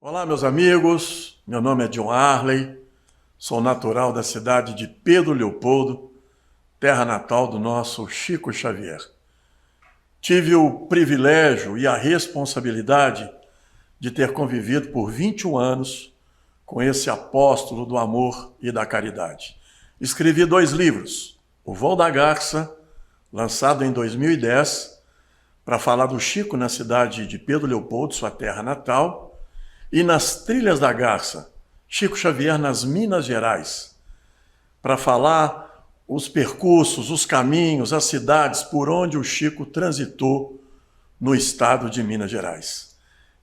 Olá, meus amigos. Meu nome é John Arley. Sou natural da cidade de Pedro Leopoldo, terra natal do nosso Chico Xavier. Tive o privilégio e a responsabilidade de ter convivido por 21 anos com esse apóstolo do amor e da caridade. Escrevi 2 livros, O Voo da Garça, lançado em 2010, para falar do Chico na cidade de Pedro Leopoldo, sua terra natal, e Nas Trilhas da Garça, Chico Xavier nas Minas Gerais, para falar os percursos, os caminhos, as cidades por onde o Chico transitou no estado de Minas Gerais.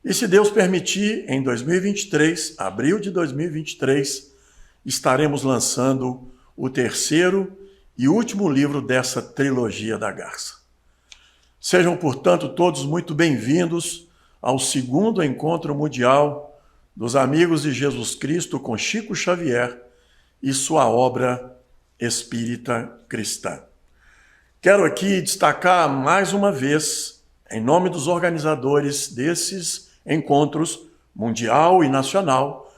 E se Deus permitir, em 2023, abril de 2023, estaremos lançando o 3º e último livro dessa trilogia da Garça. Sejam, portanto, todos muito bem-vindos ao 2º Encontro Mundial dos Amigos de Jesus Cristo com Chico Xavier e sua obra espírita cristã. Quero aqui destacar mais uma vez, em nome dos organizadores desses encontros, mundial e nacional,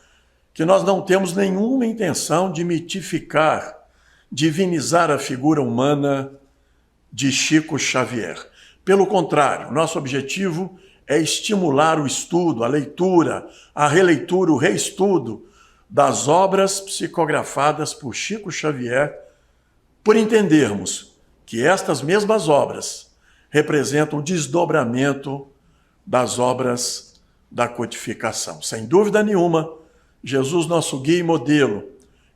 que nós não temos nenhuma intenção de mitificar, divinizar a figura humana de Chico Xavier. Pelo contrário, nosso objetivo é estimular o estudo, a leitura, a releitura, o reestudo das obras psicografadas por Chico Xavier, por entendermos que estas mesmas obras representam o desdobramento das obras da codificação. Sem dúvida nenhuma, Jesus, nosso guia e modelo,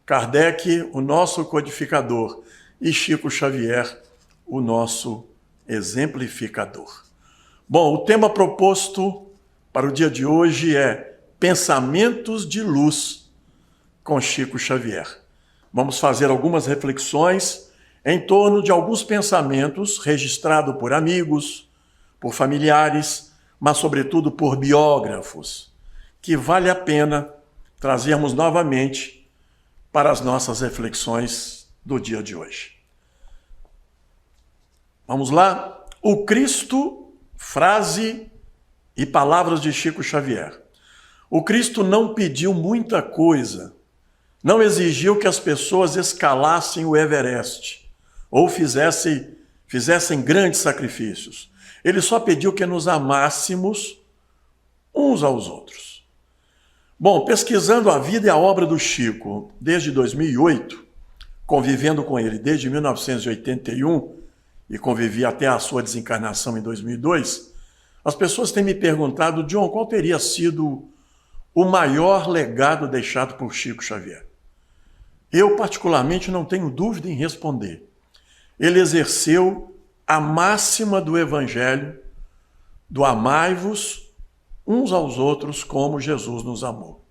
Kardec, o nosso codificador, e Chico Xavier, o nosso exemplificador. Bom, o tema proposto para o dia de hoje é Pensamentos de Luz com Chico Xavier. Vamos fazer algumas reflexões em torno de alguns pensamentos registrados por amigos, por familiares, mas sobretudo por biógrafos, que vale a pena trazermos novamente para as nossas reflexões do dia de hoje. Vamos lá? O Cristo, frase e palavras de Chico Xavier. O Cristo não pediu muita coisa, não exigiu que as pessoas escalassem o Everest ou fizessem grandes sacrifícios. Ele só pediu que nos amássemos uns aos outros. Bom, pesquisando a vida e a obra do Chico desde 2008, convivendo com ele desde 1981, e convivi até a sua desencarnação em 2002, as pessoas têm me perguntado, John, qual teria sido o maior legado deixado por Chico Xavier? Eu, particularmente, não tenho dúvida em responder. Ele exerceu a máxima do Evangelho, do amai-vos uns aos outros como Jesus nos amou.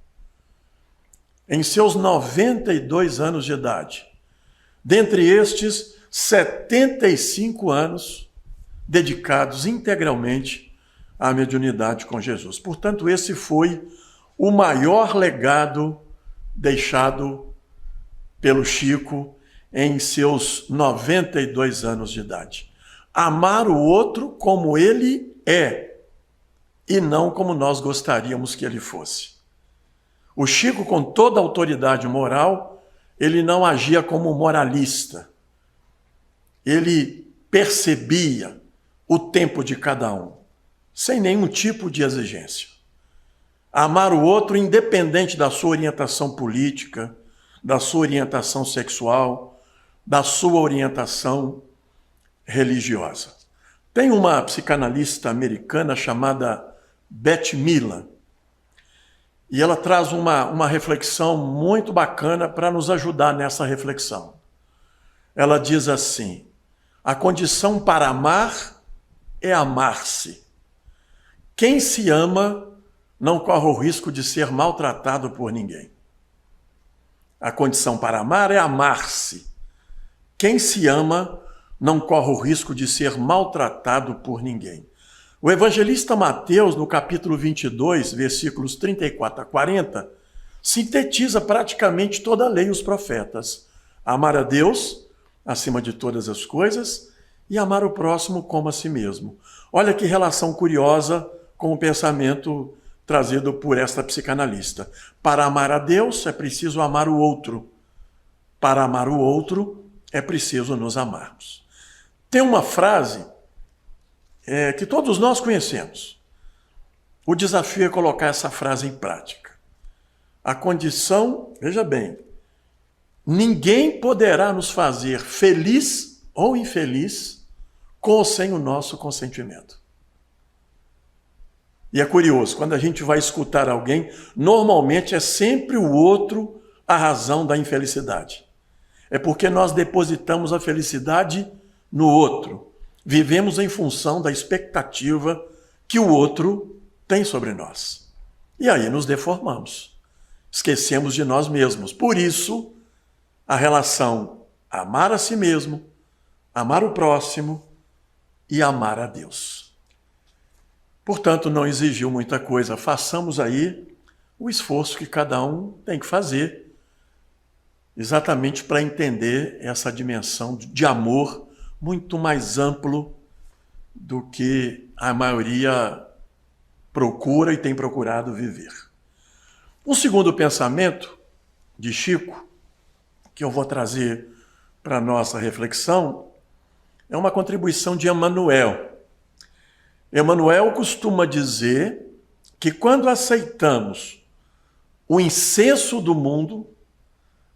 Em seus 92 anos de idade, dentre estes, 75 anos dedicados integralmente à mediunidade com Jesus. Portanto, esse foi o maior legado deixado pelo Chico em seus 92 anos de idade. Amar o outro como ele é e não como nós gostaríamos que ele fosse. O Chico, com toda a autoridade moral, ele não agia como moralista. Ele percebia o tempo de cada um, sem nenhum tipo de exigência. Amar o outro independente da sua orientação política, da sua orientação sexual, da sua orientação religiosa. Tem uma psicanalista americana chamada Beth Miller, e ela traz uma reflexão muito bacana para nos ajudar nessa reflexão. Ela diz assim: a condição para amar é amar-se. Quem se ama não corre o risco de ser maltratado por ninguém. A condição para amar é amar-se. Quem se ama não corre o risco de ser maltratado por ninguém. O evangelista Mateus, no capítulo 22, versículos 34 a 40, sintetiza praticamente toda a lei e os profetas. Amar a Deus acima de todas as coisas e amar o próximo como a si mesmo. Olha que relação curiosa com o pensamento trazido por esta psicanalista. Para amar a Deus é preciso amar o outro. Para amar o outro é preciso nos amarmos. Tem uma frase que todos nós conhecemos. O desafio é colocar essa frase em prática. A condição, veja bem, ninguém poderá nos fazer feliz ou infeliz com ou sem o nosso consentimento. E é curioso, quando a gente vai escutar alguém, normalmente é sempre o outro a razão da infelicidade. É porque nós depositamos a felicidade no outro. Vivemos em função da expectativa que o outro tem sobre nós. E aí nos deformamos. Esquecemos de nós mesmos. Por isso, a relação amar a si mesmo, amar o próximo e amar a Deus. Portanto, não exigiu muita coisa. Façamos aí o esforço que cada um tem que fazer, exatamente para entender essa dimensão de amor muito mais amplo do que a maioria procura e tem procurado viver. Um segundo pensamento de Chico, que eu vou trazer para a nossa reflexão, é uma contribuição de Emmanuel. Emmanuel costuma dizer que quando aceitamos o incenso do mundo,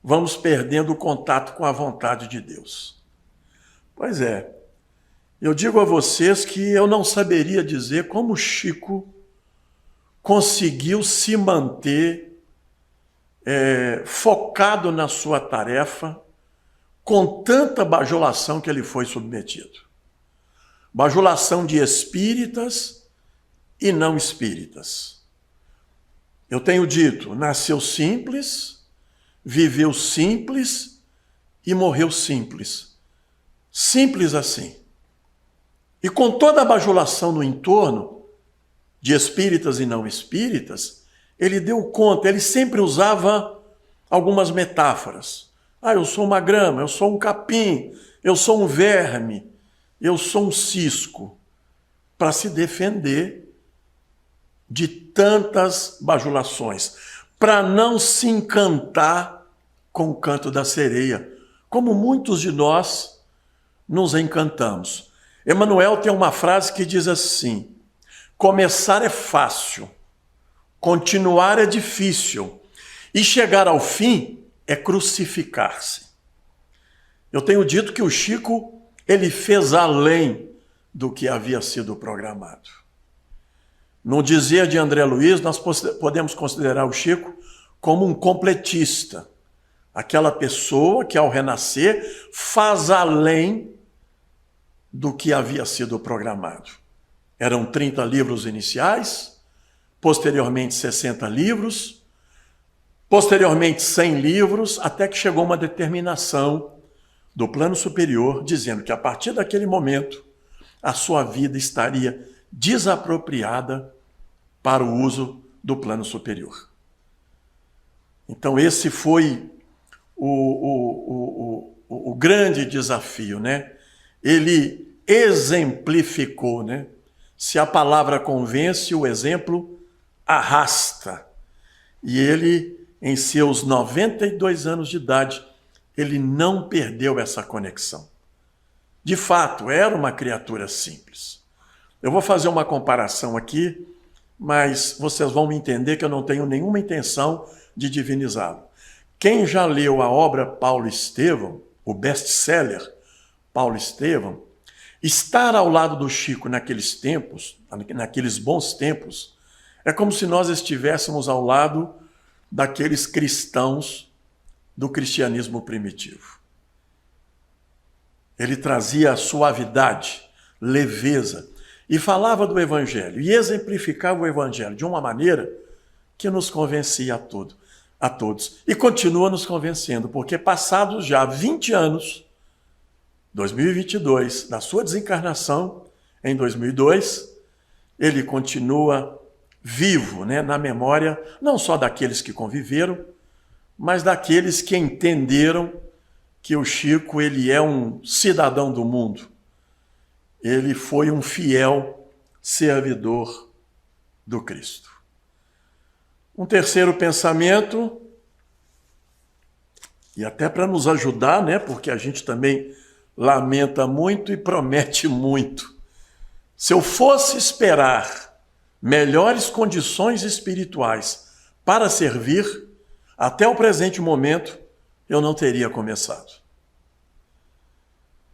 vamos perdendo o contato com a vontade de Deus. Pois é, eu digo a vocês que eu não saberia dizer como Chico conseguiu se manter focado na sua tarefa com tanta bajulação que ele foi submetido. Bajulação de espíritas e não espíritas. Eu tenho dito, nasceu simples, viveu simples e morreu simples. Simples assim. E com toda a bajulação no entorno, de espíritas e não espíritas, ele deu conta, ele sempre usava algumas metáforas. Eu sou uma grama, eu sou um capim, eu sou um verme, eu sou um cisco, para se defender de tantas bajulações, para não se encantar com o canto da sereia, como muitos de nós nos encantamos. Emmanuel tem uma frase que diz assim: começar é fácil, continuar é difícil, e chegar ao fim é crucificar-se. Eu tenho dito que o Chico, ele fez além do que havia sido programado. No dizer de André Luiz, nós podemos considerar o Chico como um completista, aquela pessoa que ao renascer faz além do que havia sido programado. Eram 30 livros iniciais, posteriormente 60 livros, posteriormente 100 livros, até que chegou uma determinação do plano superior, dizendo que a partir daquele momento, a sua vida estaria desapropriada para o uso do plano superior. Então esse foi o grande desafio, né? Ele exemplificou, né? Se a palavra convence, o exemplo arrasta. E ele, em seus 92 anos de idade, ele não perdeu essa conexão. De fato, era uma criatura simples. Eu vou fazer uma comparação aqui, mas vocês vão me entender que eu não tenho nenhuma intenção de divinizá-lo. Quem já leu a obra Paulo Estevão, o best-seller Paulo Estevão, estar ao lado do Chico naqueles tempos, naqueles bons tempos, é como se nós estivéssemos ao lado daqueles cristãos do cristianismo primitivo. Ele trazia suavidade, leveza, e falava do Evangelho, e exemplificava o Evangelho de uma maneira que nos convencia a todos. E continua nos convencendo, porque passados já 20 anos, 2022, da sua desencarnação, em 2002, ele continua vivo, né, na memória, não só daqueles que conviveram, mas daqueles que entenderam que o Chico, ele é um cidadão do mundo. Ele foi um fiel servidor do Cristo. Um terceiro pensamento, e até para nos ajudar, né? Porque a gente também lamenta muito e promete muito. Se eu fosse esperar melhores condições espirituais para servir, até o presente momento, eu não teria começado.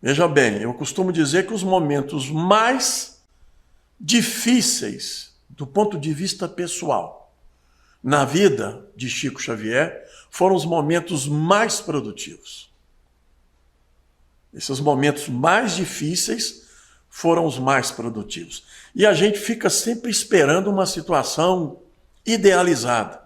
Veja bem, eu costumo dizer que os momentos mais difíceis, do ponto de vista pessoal, na vida de Chico Xavier, foram os momentos mais produtivos. Esses momentos mais difíceis foram os mais produtivos. E a gente fica sempre esperando uma situação idealizada.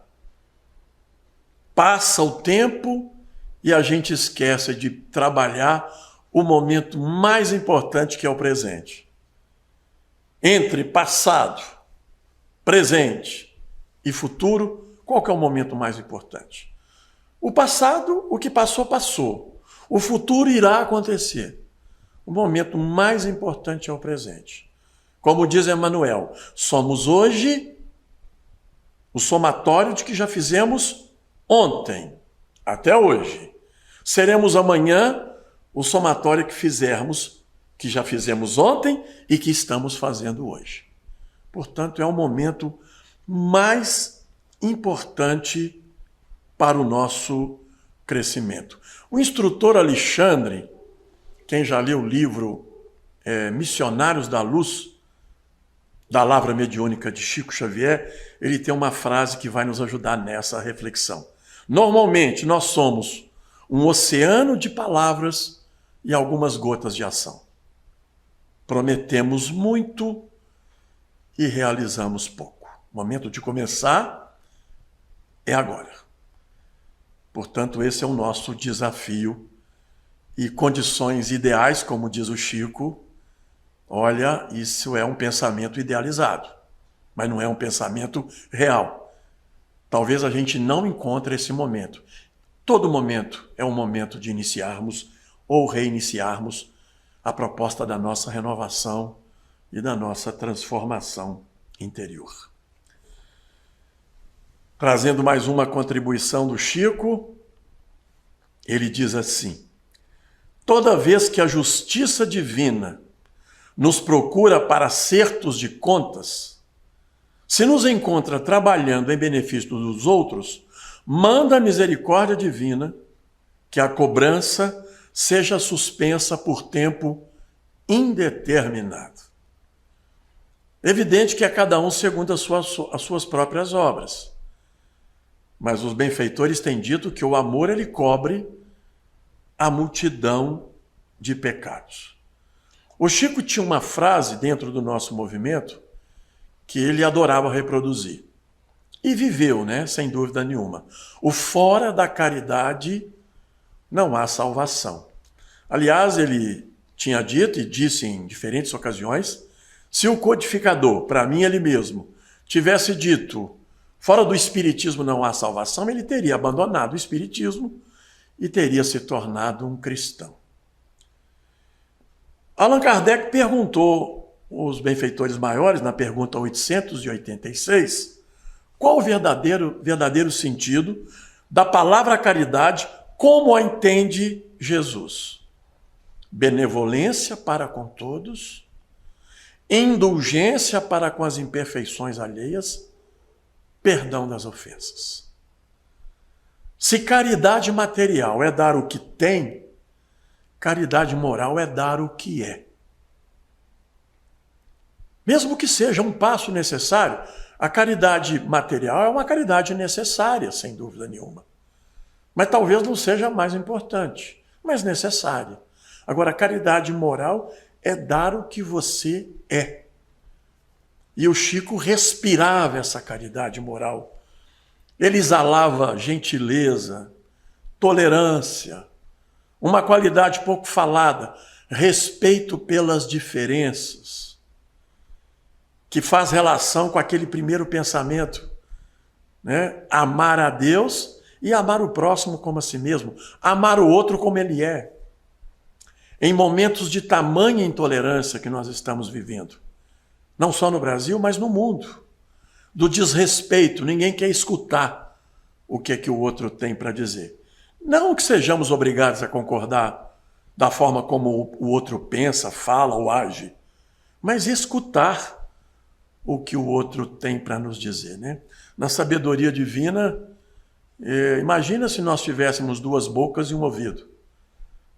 Passa o tempo e a gente esquece de trabalhar o momento mais importante, que é o presente. Entre passado, presente e futuro, qual que é o momento mais importante? O passado, o que passou, passou. O futuro irá acontecer. O momento mais importante é o presente. Como diz Emmanuel, somos hoje o somatório de que já fizemos ontem, até hoje. Seremos amanhã o somatório que já fizemos ontem e que estamos fazendo hoje. Portanto, é o momento mais importante para o nosso crescimento. O instrutor Alexandre, quem já leu o livro Missionários da Luz, da Lavra Mediúnica de Chico Xavier, ele tem uma frase que vai nos ajudar nessa reflexão. Normalmente, nós somos um oceano de palavras e algumas gotas de ação. Prometemos muito e realizamos pouco. O momento de começar é agora. Portanto, esse é o nosso desafio. E condições ideais, como diz o Chico, olha, isso é um pensamento idealizado, mas não é um pensamento real. Talvez a gente não encontre esse momento. Todo momento é um momento de iniciarmos ou reiniciarmos a proposta da nossa renovação e da nossa transformação interior. Trazendo mais uma contribuição do Chico, ele diz assim: toda vez que a justiça divina nos procura para acertos de contas, se nos encontra trabalhando em benefício dos outros, manda a misericórdia divina que a cobrança seja suspensa por tempo indeterminado. Evidente que é cada um segundo as suas próprias obras. Mas os benfeitores têm dito que o amor ele cobre a multidão de pecados. O Chico tinha uma frase dentro do nosso movimento que ele adorava reproduzir. E viveu, né? Sem dúvida nenhuma. O fora da caridade não há salvação. Aliás, ele tinha dito e disse em diferentes ocasiões, se o codificador, para mim ele mesmo, tivesse dito fora do espiritismo não há salvação, ele teria abandonado o espiritismo e teria se tornado um cristão. Allan Kardec perguntou aos benfeitores maiores, na pergunta 886, qual o verdadeiro sentido da palavra caridade, como a entende Jesus? Benevolência para com todos, indulgência para com as imperfeições alheias, perdão das ofensas. Se caridade material é dar o que tem, caridade moral é dar o que é. Mesmo que seja um passo necessário, a caridade material é uma caridade necessária, sem dúvida nenhuma. Mas talvez não seja a mais importante, mas necessária. Agora, a caridade moral é dar o que você é. E o Chico respirava essa caridade moral. Ele exalava gentileza, tolerância, uma qualidade pouco falada, respeito pelas diferenças, que faz relação com aquele primeiro pensamento, né? Amar a Deus e amar o próximo como a si mesmo, amar o outro como ele é. Em momentos de tamanha intolerância que nós estamos vivendo, não só no Brasil, mas no mundo. do desrespeito. Ninguém quer escutar o que é que o outro tem para dizer. Não que sejamos obrigados a concordar da forma como o outro pensa, fala ou age, mas escutar o que o outro tem para nos dizer, né? Na sabedoria divina, imagina se nós tivéssemos 2 bocas e um ouvido.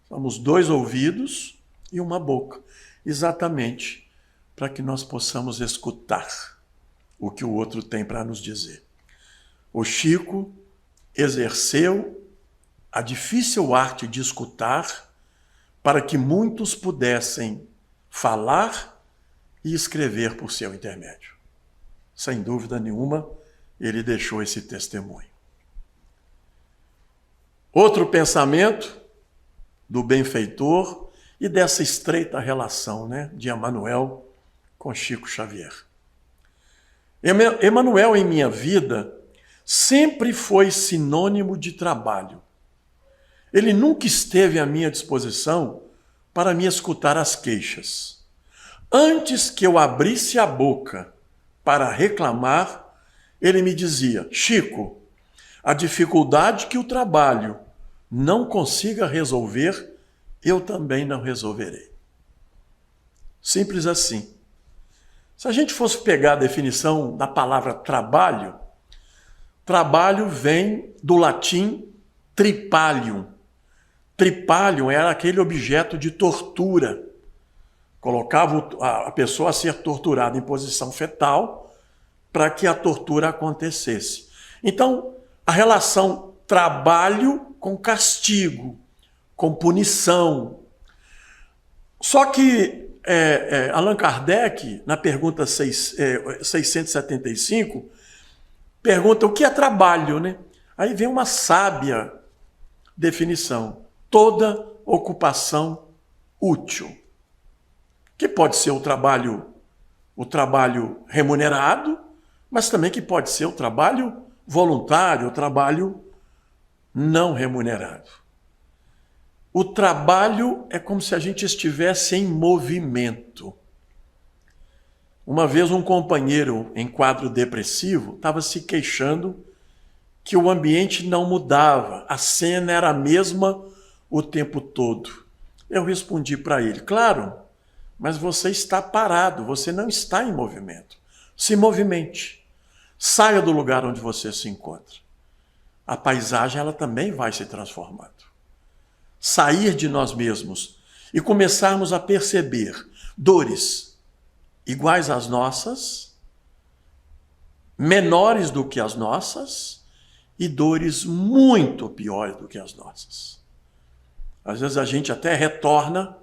Somos 2 ouvidos e uma boca, exatamente para que nós possamos escutar o que o outro tem para nos dizer. O Chico exerceu a difícil arte de escutar para que muitos pudessem falar e escrever por seu intermédio. Sem dúvida nenhuma, ele deixou esse testemunho. Outro pensamento do benfeitor e dessa estreita relação, né, de Emmanuel com Chico Xavier. Emmanuel, em minha vida, sempre foi sinônimo de trabalho. Ele nunca esteve à minha disposição para me escutar as queixas. Antes que eu abrisse a boca para reclamar, ele me dizia: Chico, a dificuldade que o trabalho não consiga resolver, eu também não resolverei. Simples assim. Se a gente fosse pegar a definição da palavra trabalho, trabalho vem do latim tripalium. Tripalium era aquele objeto de tortura. Colocava a pessoa a ser torturada em posição fetal para que a tortura acontecesse. Então, a relação trabalho com castigo, com punição. Só que Allan Kardec, na pergunta 675, pergunta o que é trabalho, né? Aí vem uma sábia definição: toda ocupação útil, que pode ser o trabalho remunerado, mas também que pode ser o trabalho voluntário, o trabalho não remunerado. O trabalho é como se a gente estivesse em movimento. Uma vez um companheiro em quadro depressivo estava se queixando que o ambiente não mudava, a cena era a mesma o tempo todo. Eu respondi para ele: claro, mas você está parado, você não está em movimento. Se movimente, saia do lugar onde você se encontra. A paisagem ela também vai se transformando. Sair de nós mesmos e começarmos a perceber dores iguais às nossas, menores do que as nossas e dores muito piores do que as nossas. Às vezes a gente até retorna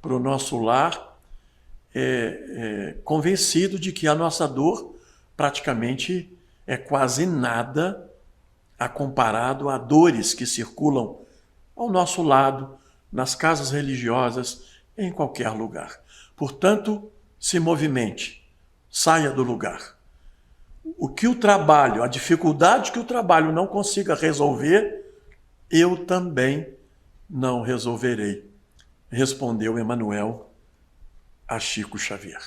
para o nosso lar convencido de que a nossa dor praticamente é quase nada a comparado a dores que circulam ao nosso lado, nas casas religiosas, em qualquer lugar. Portanto, se movimente, saia do lugar. O que o trabalho, a dificuldade que o trabalho não consiga resolver, eu também não resolverei, respondeu Emmanuel a Chico Xavier.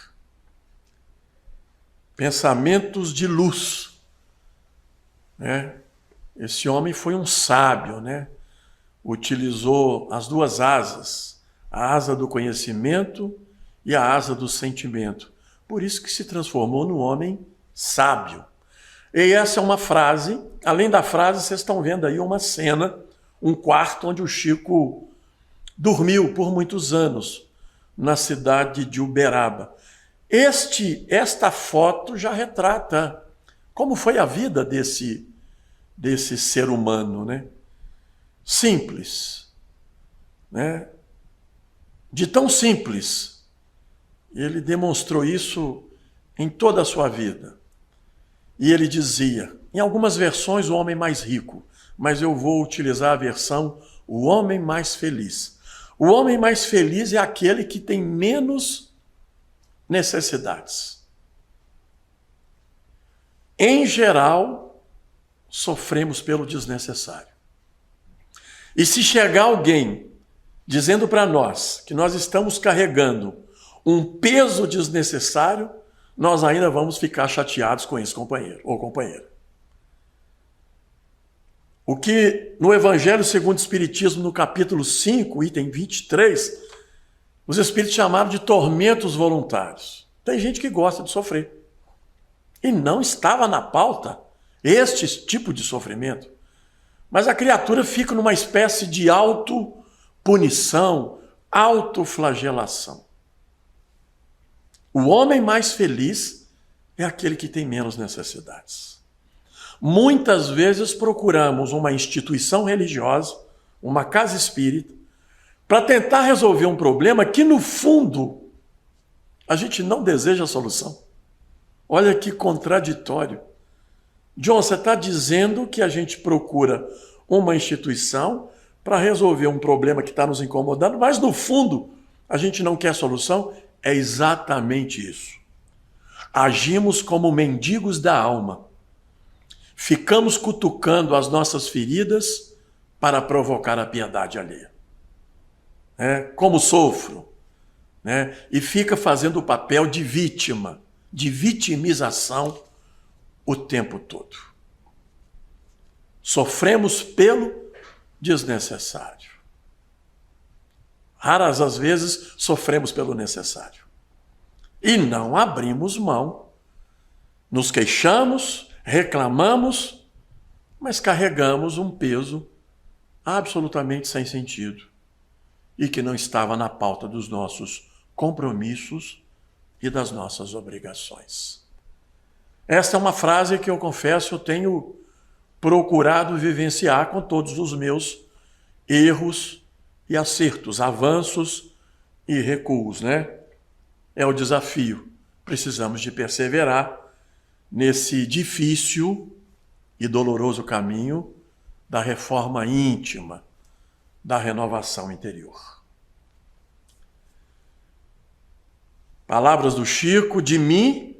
Pensamentos de luz, né? Esse homem foi um sábio, né? Utilizou as 2 asas, a asa do conhecimento e a asa do sentimento. Por isso que se transformou num homem sábio. E essa é uma frase, além da frase, vocês estão vendo aí uma cena, um quarto onde o Chico dormiu por muitos anos, na cidade de Uberaba. Esta foto já retrata como foi a vida desse ser humano, né? Simples, né? De tão simples, ele demonstrou isso em toda a sua vida. E ele dizia, em algumas versões, o homem mais rico, mas eu vou utilizar a versão o homem mais feliz. O homem mais feliz é aquele que tem menos necessidades. Em geral, sofremos pelo desnecessário. E se chegar alguém dizendo para nós que nós estamos carregando um peso desnecessário, nós ainda vamos ficar chateados com esse companheiro ou companheira. O que no Evangelho segundo o Espiritismo, no capítulo 5, item 23, os Espíritos chamaram de tormentos voluntários. Tem gente que gosta de sofrer. E não estava na pauta este tipo de sofrimento. Mas a criatura fica numa espécie de autopunição, autoflagelação. O homem mais feliz é aquele que tem menos necessidades. Muitas vezes procuramos uma instituição religiosa, uma casa espírita, para tentar resolver um problema que, no fundo, a gente não deseja a solução. Olha que contraditório. John, você está dizendo que a gente procura uma instituição para resolver um problema que está nos incomodando, mas, no fundo, a gente não quer solução? É exatamente isso. Agimos como mendigos da alma. Ficamos cutucando as nossas feridas para provocar a piedade alheia. Como sofro. E fica fazendo o papel de vítima, de vitimização o tempo todo. Sofremos pelo desnecessário. Raras as vezes sofremos pelo necessário. E não abrimos mão. Nos queixamos, reclamamos, mas carregamos um peso absolutamente sem sentido e que não estava na pauta dos nossos compromissos e das nossas obrigações. Esta é uma frase que eu confesso eu tenho procurado vivenciar com todos os meus erros e acertos, avanços e recuos, É o desafio. Precisamos de perseverar nesse difícil e doloroso caminho da reforma íntima, da renovação interior. Palavras do Chico: de mim,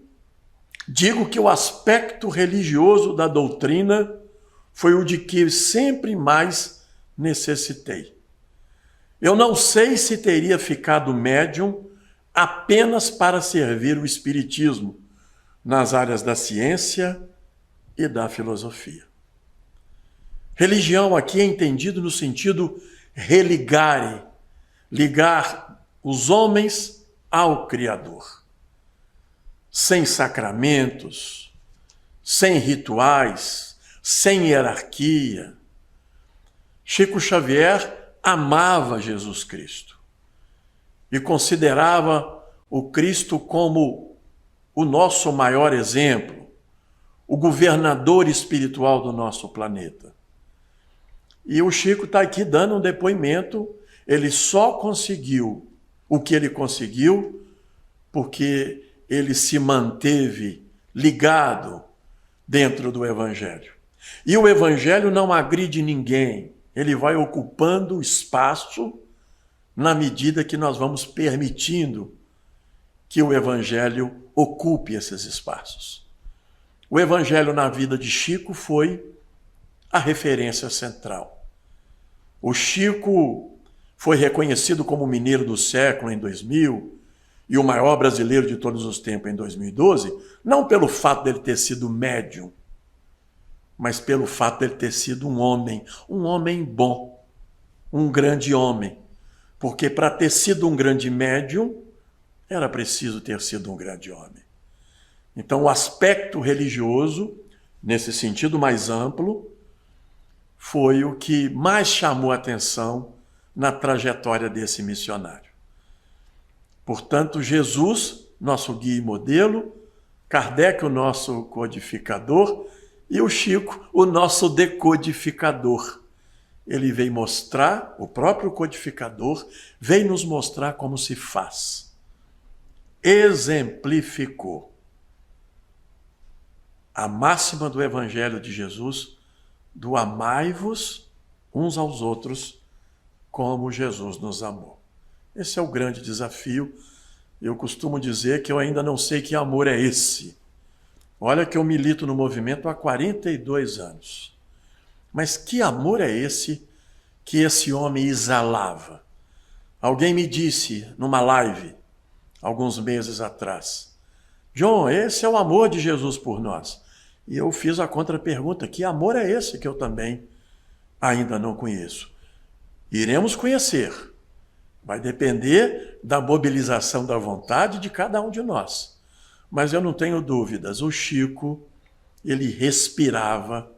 digo que o aspecto religioso da doutrina foi o de que sempre mais necessitei. Eu não sei se teria ficado médium apenas para servir o espiritismo nas áreas da ciência e da filosofia. Religião aqui é entendido no sentido religare, ligar os homens ao Criador. Sem sacramentos, sem rituais, sem hierarquia. Chico Xavier amava Jesus Cristo e considerava o Cristo como o nosso maior exemplo, o governador espiritual do nosso planeta. E o Chico está aqui dando um depoimento. Ele só conseguiu o que ele conseguiu porque ele se manteve ligado dentro do Evangelho. E o Evangelho não agride ninguém. Ele vai ocupando espaço na medida que nós vamos permitindo que o Evangelho ocupe esses espaços. O Evangelho na vida de Chico foi a referência central. O Chico foi reconhecido como mineiro do século em 2000 e o maior brasileiro de todos os tempos em 2012, não pelo fato dele ter sido médium, mas pelo fato dele ter sido um homem bom, um grande homem. Porque para ter sido um grande médium, era preciso ter sido um grande homem. Então, o aspecto religioso, nesse sentido mais amplo, foi o que mais chamou a atenção na trajetória desse missionário. Portanto, Jesus, nosso guia e modelo, Kardec, o nosso codificador, e o Chico, o nosso decodificador. Ele veio mostrar, o próprio codificador, veio nos mostrar como se faz. Exemplificou a máxima do Evangelho de Jesus, do amai-vos uns aos outros, como Jesus nos amou. Esse é o grande desafio. Eu costumo dizer que eu ainda não sei que amor é esse. Olha que eu milito no movimento há 42 anos. Mas que amor é esse que esse homem exalava? Alguém me disse numa live, alguns meses atrás, João, esse é o amor de Jesus por nós. E eu fiz a contra-pergunta, que amor é esse que eu também ainda não conheço? Iremos conhecer. Vai depender da mobilização da vontade de cada um de nós. Mas eu não tenho dúvidas, o Chico, ele respirava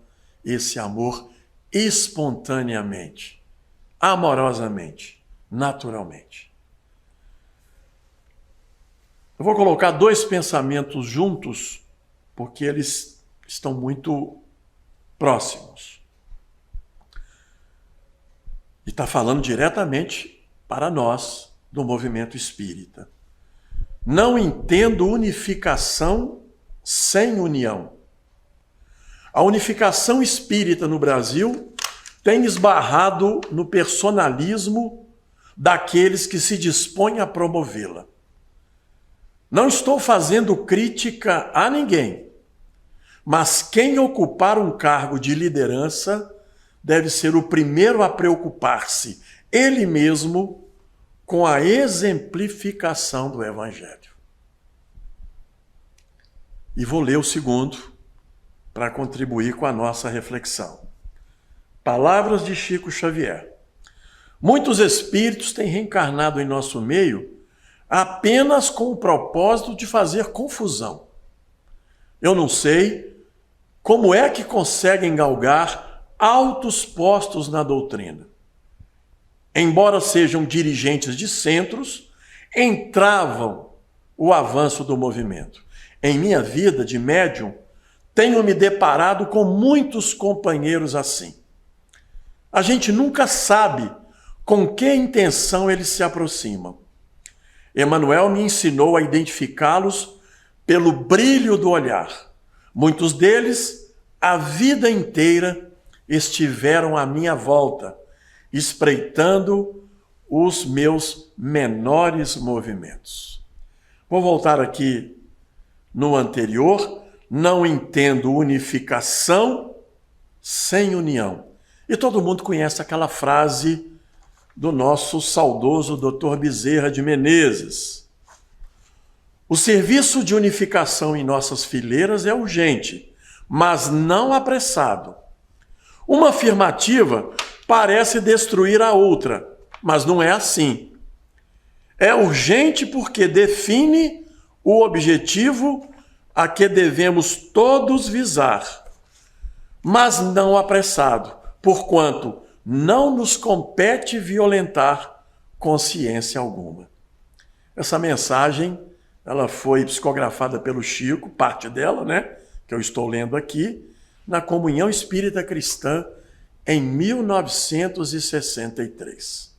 esse amor espontaneamente, amorosamente, naturalmente. Eu vou colocar dois pensamentos juntos, porque eles estão muito próximos. E está falando diretamente para nós do movimento espírita. Não entendo unificação sem união. A unificação espírita no Brasil tem esbarrado no personalismo daqueles que se dispõem a promovê-la. Não estou fazendo crítica a ninguém, mas quem ocupar um cargo de liderança deve ser o primeiro a preocupar-se, ele mesmo, com a exemplificação do Evangelho. E vou ler o segundo, para contribuir com a nossa reflexão. Palavras de Chico Xavier. Muitos espíritos têm reencarnado em nosso meio apenas com o propósito de fazer confusão. Eu não sei como é que conseguem galgar altos postos na doutrina. Embora sejam dirigentes de centros, entravam o avanço do movimento. Em minha vida de médium, tenho me deparado com muitos companheiros assim. A gente nunca sabe com que intenção eles se aproximam. Emmanuel me ensinou a identificá-los pelo brilho do olhar. Muitos deles, a vida inteira, estiveram à minha volta, espreitando os meus menores movimentos. Vou voltar aqui no anterior. Não entendo unificação sem união. E todo mundo conhece aquela frase do nosso saudoso Dr. Bezerra de Menezes. O serviço de unificação em nossas fileiras é urgente, mas não apressado. Uma afirmativa parece destruir a outra, mas não é assim. É urgente porque define o objetivo a que devemos todos visar, mas não apressado, porquanto não nos compete violentar consciência alguma. Essa mensagem, ela foi psicografada pelo Chico, parte dela, né, que eu estou lendo aqui, na Comunhão Espírita Cristã, em 1963.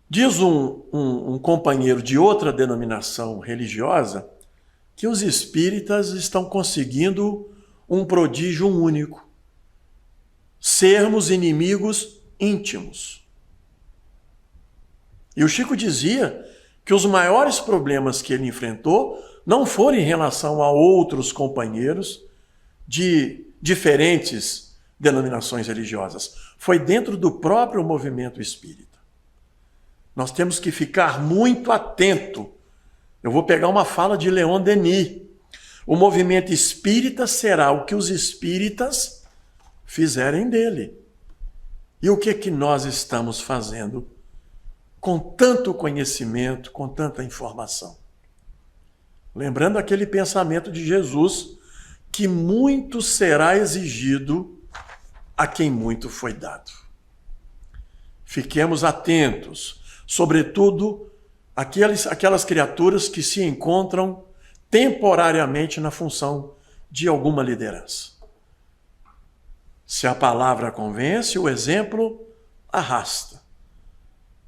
Diz um companheiro de outra denominação religiosa que os espíritas estão conseguindo um prodígio único: sermos inimigos íntimos. E o Chico dizia que os maiores problemas que ele enfrentou não foram em relação a outros companheiros de diferentes denominações religiosas, foi dentro do próprio movimento espírita. Nós temos que ficar muito atento. Eu vou pegar uma fala de Leon Denis. O movimento espírita será o que os espíritas fizerem dele. E o que é que nós estamos fazendo com tanto conhecimento, com tanta informação? Lembrando aquele pensamento de Jesus, que muito será exigido a quem muito foi dado. Fiquemos atentos, sobretudo aquelas criaturas que se encontram temporariamente na função de alguma liderança. Se a palavra convence, o exemplo arrasta.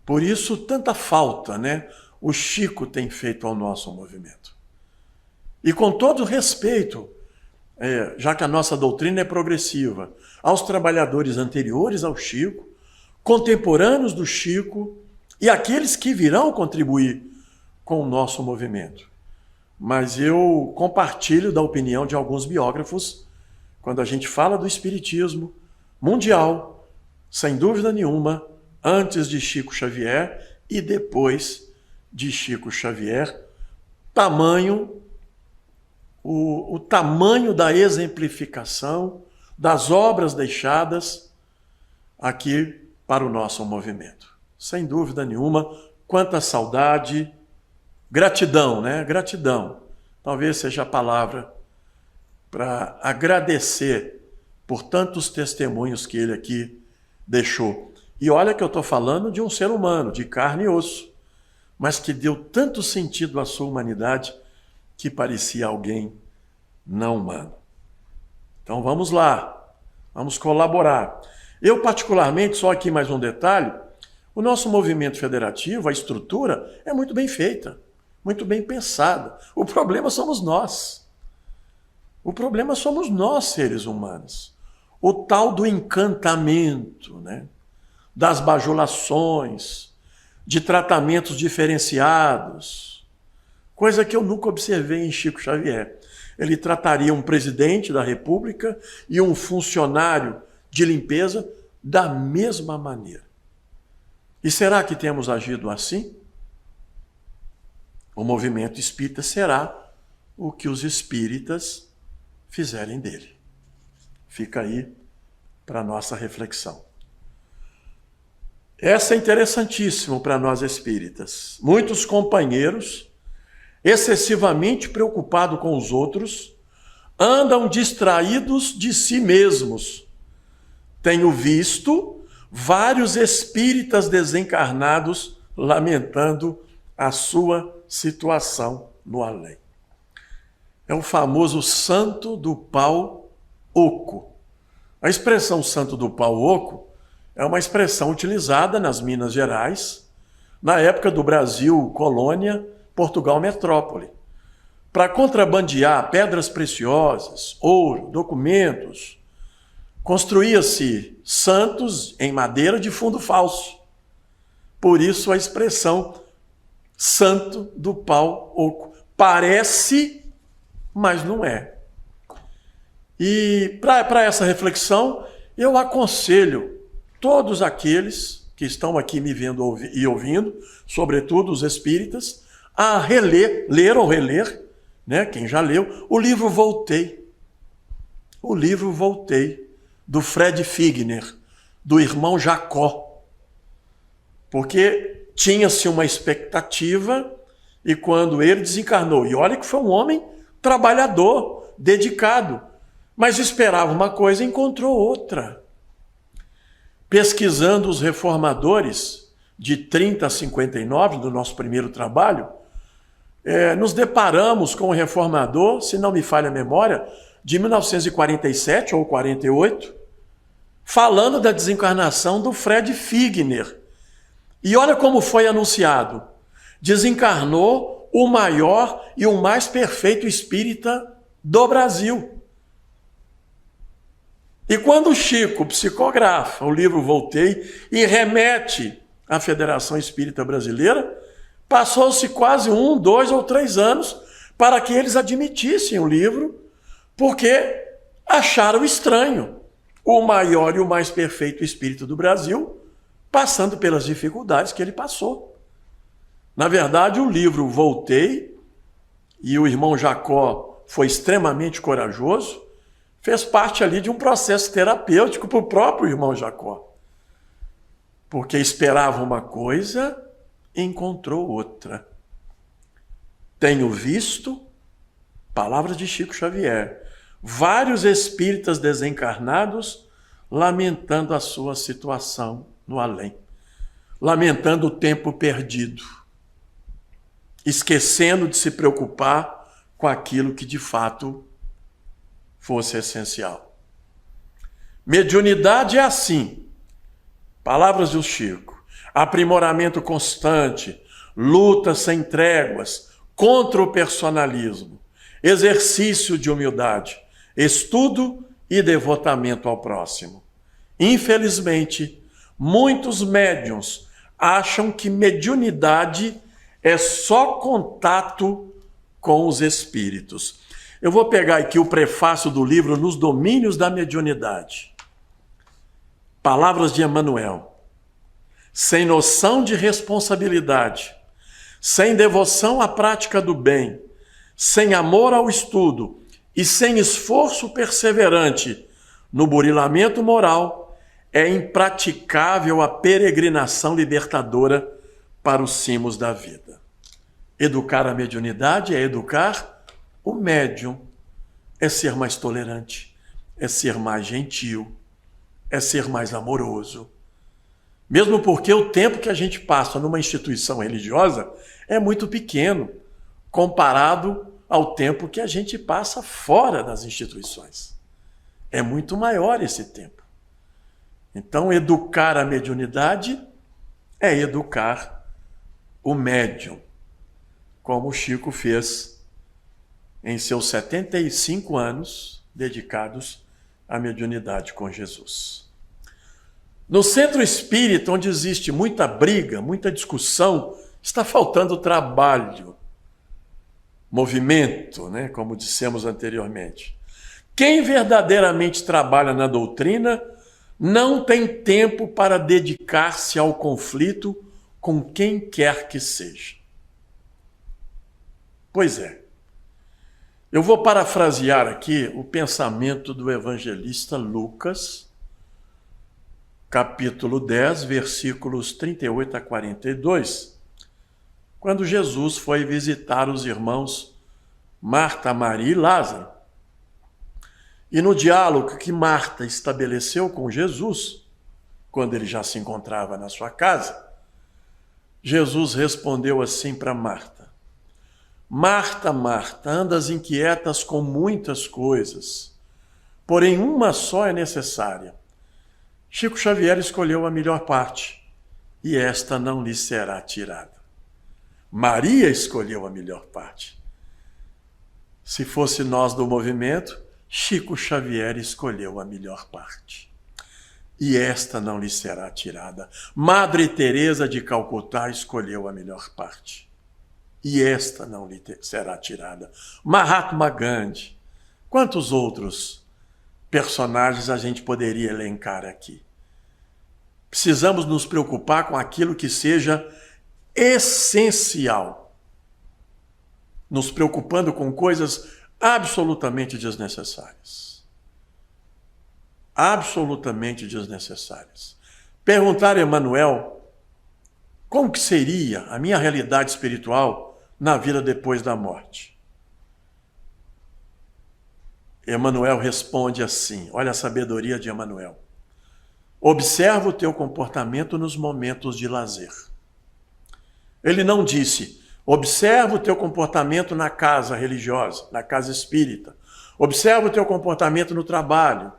Por isso, tanta falta, né, o Chico tem feito ao nosso movimento. E com todo respeito, já que a nossa doutrina é progressiva, aos trabalhadores anteriores ao Chico, contemporâneos do Chico e aqueles que virão contribuir com o nosso movimento. Mas eu compartilho da opinião de alguns biógrafos, quando a gente fala do espiritismo mundial, sem dúvida nenhuma, antes de Chico Xavier e depois de Chico Xavier, tamanho, o tamanho da exemplificação das obras deixadas aqui para o nosso movimento. Sem dúvida nenhuma, quanta saudade, gratidão, né? Gratidão. Talvez seja a palavra para agradecer por tantos testemunhos que ele aqui deixou. E olha que eu estou falando de um ser humano, de carne e osso, mas que deu tanto sentido à sua humanidade que parecia alguém não humano. Então vamos lá, vamos colaborar. Eu particularmente, só aqui mais um detalhe, o nosso movimento federativo, a estrutura é muito bem feita, muito bem pensada. O problema somos nós. O problema somos nós, seres humanos. O tal do encantamento, né? Das bajulações, de tratamentos diferenciados, coisa que eu nunca observei em Chico Xavier. Ele trataria um presidente da República e um funcionário de limpeza da mesma maneira. E será que temos agido assim? O movimento espírita será o que os espíritas fizerem dele. Fica aí para a nossa reflexão. Essa é interessantíssimo para nós espíritas. Muitos companheiros, excessivamente preocupados com os outros, andam distraídos de si mesmos. Tenho visto vários espíritas desencarnados lamentando a sua situação no além. É o famoso santo do pau oco. A expressão santo do pau oco é uma expressão utilizada nas Minas Gerais, na época do Brasil colônia, Portugal metrópole, para contrabandear pedras preciosas, ouro, documentos. Construía-se santos em madeira de fundo falso. Por isso a expressão santo do pau oco. Parece, mas não é. E para essa reflexão, eu aconselho todos aqueles que estão aqui me vendo e ouvindo, sobretudo os espíritas, a ler ou reler, né, quem já leu, o livro Voltei. O livro Voltei, do Fred Figner, do irmão Jacó. Porque tinha-se uma expectativa e quando ele desencarnou, e olha que foi um homem trabalhador, dedicado, mas esperava uma coisa e encontrou outra. Pesquisando os reformadores de 30 a 59, do nosso primeiro trabalho, nos deparamos com o reformador, se não me falha a memória, de 1947 ou 48, falando da desencarnação do Fred Figner. E olha como foi anunciado. Desencarnou o maior e o mais perfeito espírita do Brasil. E quando o Chico psicografa o livro Voltei e remete à Federação Espírita Brasileira, passou-se quase 1, 2 ou 3 anos para que eles admitissem o livro, porque acharam estranho o maior e o mais perfeito espírito do Brasil passando pelas dificuldades que ele passou. Na verdade, o livro Voltei, e o irmão Jacó foi extremamente corajoso, fez parte ali de um processo terapêutico para o próprio irmão Jacó. Porque esperava uma coisa e encontrou outra. Tenho visto, palavras de Chico Xavier, vários espíritas desencarnados lamentando a sua situação no além, lamentando o tempo perdido, esquecendo de se preocupar com aquilo que de fato fosse essencial. Mediunidade é assim, palavras do Chico, aprimoramento constante, luta sem tréguas, contra o personalismo, exercício de humildade, estudo e devotamento ao próximo. Infelizmente, muitos médiuns acham que mediunidade é só contato com os espíritos. Eu vou pegar aqui o prefácio do livro Nos Domínios da Mediunidade. Palavras de Emmanuel. Sem noção de responsabilidade, sem devoção à prática do bem, sem amor ao estudo e sem esforço perseverante no burilamento moral, é impraticável a peregrinação libertadora para os cimos da vida. Educar a mediunidade é educar o médium, é ser mais tolerante, é ser mais gentil, é ser mais amoroso. Mesmo porque o tempo que a gente passa numa instituição religiosa é muito pequeno, comparado ao tempo que a gente passa fora das instituições. É muito maior esse tempo. Então, educar a mediunidade é educar o médium, como o Chico fez em seus 75 anos dedicados à mediunidade com Jesus. No centro espírita, onde existe muita briga, muita discussão, está faltando trabalho, movimento, né? Como dissemos anteriormente. Quem verdadeiramente trabalha na doutrina não tem tempo para dedicar-se ao conflito com quem quer que seja. Pois é. Eu vou parafrasear aqui o pensamento do evangelista Lucas, capítulo 10, versículos 38 a 42, quando Jesus foi visitar os irmãos Marta, Maria e Lázaro. E no diálogo que Marta estabeleceu com Jesus, quando ele já se encontrava na sua casa, Jesus respondeu assim para Marta: Marta, Marta, andas inquietas com muitas coisas, porém uma só é necessária. Chico Xavier escolheu a melhor parte, e esta não lhe será tirada. Maria escolheu a melhor parte. Se fosse nós do movimento, Chico Xavier escolheu a melhor parte. E esta não lhe será tirada. Madre Teresa de Calcutá escolheu a melhor parte. E esta não lhe será tirada. Mahatma Gandhi. Quantos outros personagens a gente poderia elencar aqui? Precisamos nos preocupar com aquilo que seja essencial. Nos preocupando com coisas absolutamente desnecessárias. Absolutamente desnecessárias. Perguntar a Emmanuel como que seria a minha realidade espiritual na vida depois da morte. Emmanuel responde assim, olha a sabedoria de Emmanuel. Observa o teu comportamento nos momentos de lazer. Ele não disse, observa o teu comportamento na casa religiosa, na casa espírita. Observa o teu comportamento no trabalho.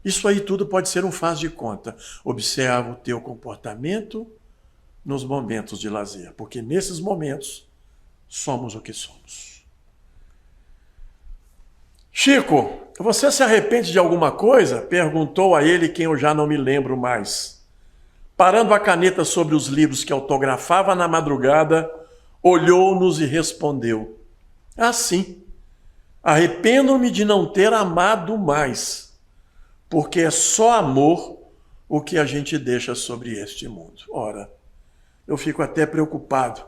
Isso aí tudo pode ser um faz de conta. Observa o teu comportamento nos momentos de lazer, porque nesses momentos somos o que somos. Chico, você se arrepende de alguma coisa? Perguntou a ele quem eu já não me lembro mais. Parando a caneta sobre os livros que autografava na madrugada, olhou-nos e respondeu: ah, sim, arrependo-me de não ter amado mais, porque é só amor o que a gente deixa sobre este mundo. Ora, eu fico até preocupado,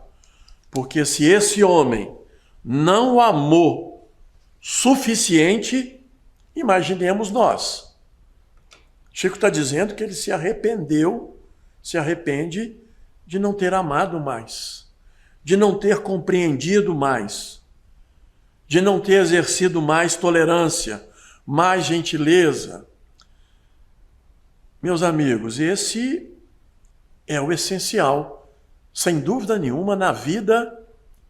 porque se esse homem não o amou suficiente, imaginemos nós. Chico está dizendo que ele se arrepende de não ter amado mais, de não ter compreendido mais, de não ter exercido mais tolerância, mais gentileza. Meus amigos, esse é o essencial, sem dúvida nenhuma, na vida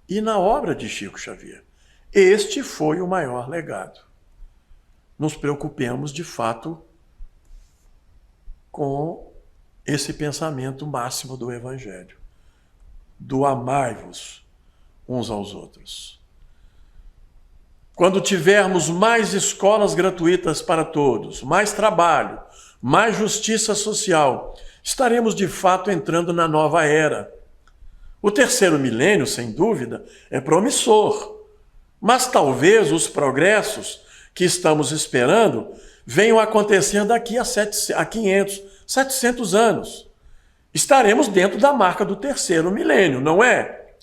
e na obra de Chico Xavier. Este foi o maior legado. Nos preocupemos, de fato, com esse pensamento máximo do Evangelho, do amai-vos uns aos outros. Quando tivermos mais escolas gratuitas para todos, mais trabalho, mais justiça social, estaremos de fato entrando na nova era. O terceiro milênio, sem dúvida, é promissor. Mas talvez os progressos que estamos esperando venham a acontecer daqui a 500, 700 anos. Estaremos dentro da marca do terceiro milênio, não é?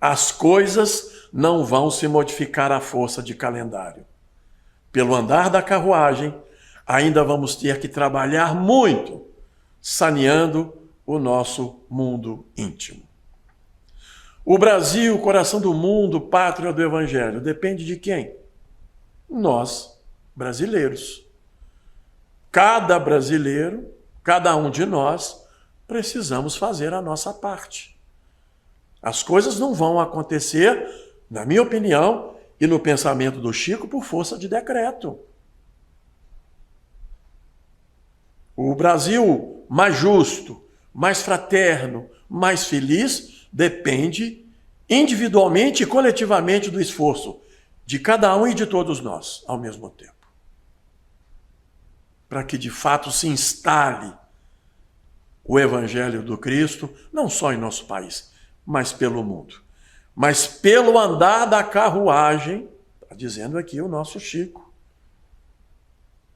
As coisas não vão se modificar à força de calendário. Pelo andar da carruagem, ainda vamos ter que trabalhar muito, saneando o nosso mundo íntimo. O Brasil, coração do mundo, pátria do Evangelho, depende de quem? Nós, brasileiros. Cada brasileiro, cada um de nós, precisamos fazer a nossa parte. As coisas não vão acontecer, na minha opinião, e no pensamento do Chico, por força de decreto. O Brasil mais justo, mais fraterno, mais feliz, depende individualmente e coletivamente do esforço de cada um e de todos nós, ao mesmo tempo. Para que de fato se instale o Evangelho do Cristo, não só em nosso país, mas pelo mundo. Mas pelo andar da carruagem, está dizendo aqui o nosso Chico,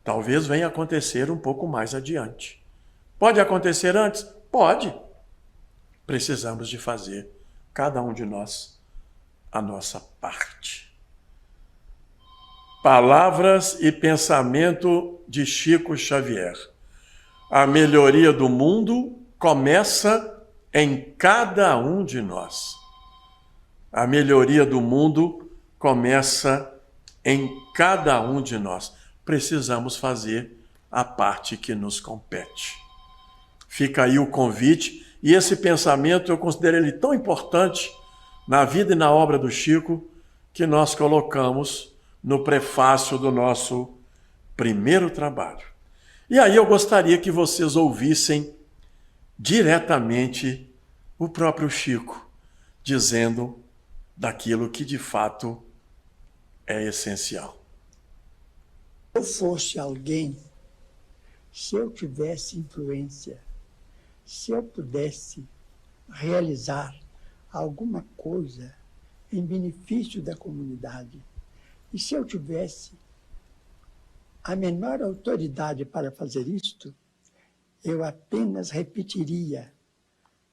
talvez venha acontecer um pouco mais adiante. Pode acontecer antes? Pode. Precisamos de fazer, cada um de nós, a nossa parte. Palavras e pensamento de Chico Xavier. A melhoria do mundo começa em cada um de nós. A melhoria do mundo começa em cada um de nós. Precisamos fazer a parte que nos compete. Fica aí o convite, e esse pensamento eu considero ele tão importante na vida e na obra do Chico, que nós colocamos no prefácio do nosso primeiro trabalho. E aí eu gostaria que vocês ouvissem diretamente o próprio Chico, dizendo daquilo que de fato é essencial. Se eu fosse alguém, se eu tivesse influência, se eu pudesse realizar alguma coisa em benefício da comunidade, e se eu tivesse a menor autoridade para fazer isto, eu apenas repetiria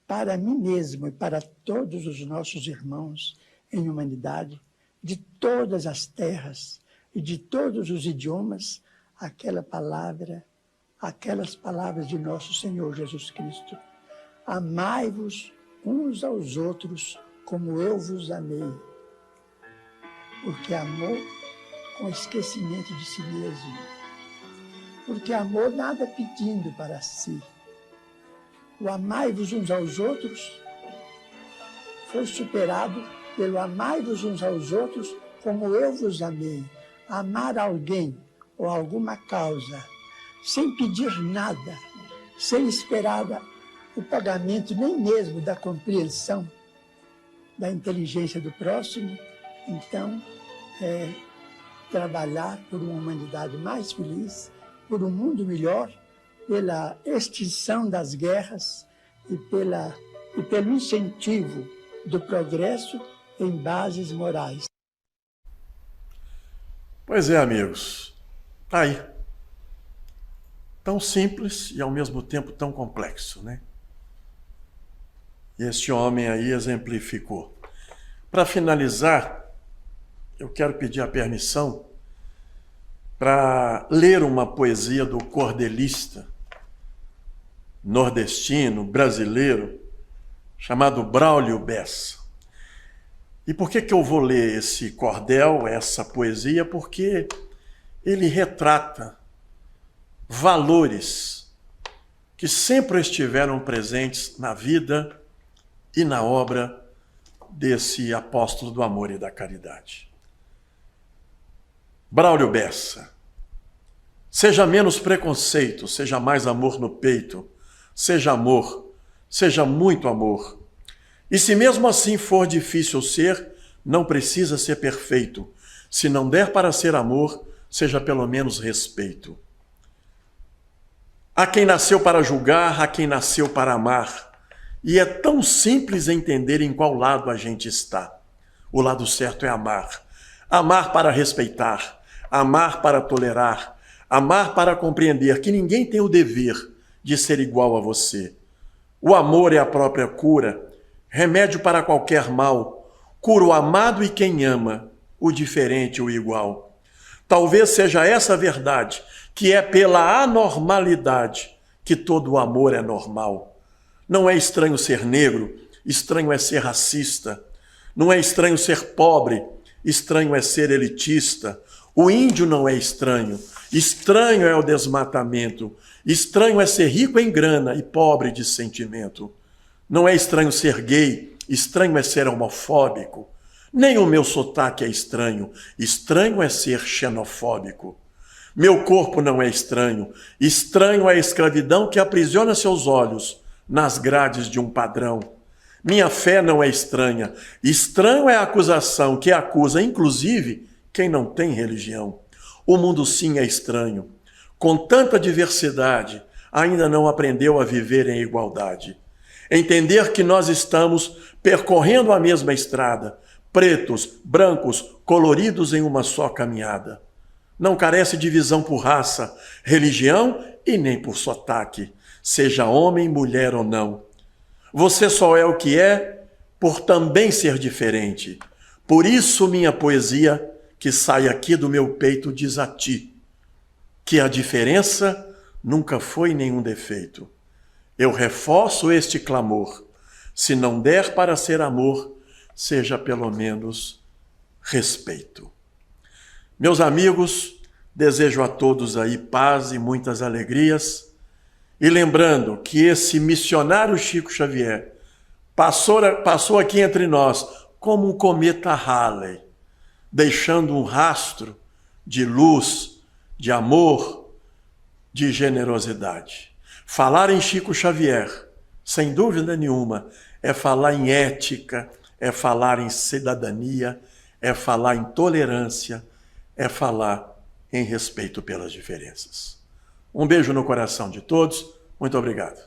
para mim mesmo e para todos os nossos irmãos em humanidade, de todas as terras e de todos os idiomas, aquelas palavras de nosso Senhor Jesus Cristo. Amai-vos uns aos outros como eu vos amei. Porque amor com esquecimento de si mesmo. Porque amor nada pedindo para si. O amai-vos uns aos outros foi superado pelo amai-vos uns aos outros como eu vos amei. Amar alguém ou alguma causa sem pedir nada, sem esperar o pagamento nem mesmo da compreensão da inteligência do próximo, então é trabalhar por uma humanidade mais feliz, por um mundo melhor, pela extinção das guerras e pelo incentivo do progresso em bases morais. Pois é, amigos, tá aí. Tão simples e ao mesmo tempo tão complexo, né? E este homem aí exemplificou. Para finalizar, eu quero pedir a permissão para ler uma poesia do cordelista nordestino, brasileiro, chamado Braulio Bessa. E por que eu vou ler esse cordel, essa poesia? Porque ele retrata valores que sempre estiveram presentes na vida e na obra desse apóstolo do amor e da caridade. Braulio Bessa. Seja menos preconceito, seja mais amor no peito, seja amor, seja muito amor. E se mesmo assim for difícil ser, não precisa ser perfeito. Se não der para ser amor, seja pelo menos respeito. Há quem nasceu para julgar, há quem nasceu para amar. E é tão simples entender em qual lado a gente está. O lado certo é amar. Amar para respeitar, amar para tolerar, amar para compreender que ninguém tem o dever de ser igual a você. O amor é a própria cura, remédio para qualquer mal, cura o amado e quem ama, o diferente e o igual. Talvez seja essa a verdade, que é pela anormalidade que todo o amor é normal. Não é estranho ser negro, estranho é ser racista. Não é estranho ser pobre, estranho é ser elitista. O índio não é estranho, estranho é o desmatamento. Estranho é ser rico em grana e pobre de sentimento. Não é estranho ser gay, estranho é ser homofóbico. Nem o meu sotaque é estranho, estranho é ser xenofóbico. Meu corpo não é estranho, estranho é a escravidão que aprisiona seus olhos nas grades de um padrão. Minha fé não é estranha, estranho é a acusação que acusa, inclusive, quem não tem religião. O mundo sim é estranho. Com tanta diversidade, ainda não aprendeu a viver em igualdade. Entender que nós estamos percorrendo a mesma estrada, pretos, brancos, coloridos em uma só caminhada. Não carece de divisão por raça, religião e nem por sotaque, seja homem, mulher ou não. Você só é o que é por também ser diferente. Por isso minha poesia, que sai aqui do meu peito, diz a ti, que a diferença nunca foi nenhum defeito. Eu reforço este clamor. Se não der para ser amor, seja pelo menos respeito. Meus amigos, desejo a todos aí paz e muitas alegrias. E lembrando que esse missionário Chico Xavier passou aqui entre nós como um cometa Halley, deixando um rastro de luz, de amor, de generosidade. Falar em Chico Xavier, sem dúvida nenhuma, é falar em ética, é falar em cidadania, é falar em tolerância, é falar em respeito pelas diferenças. Um beijo no coração de todos. Muito obrigado.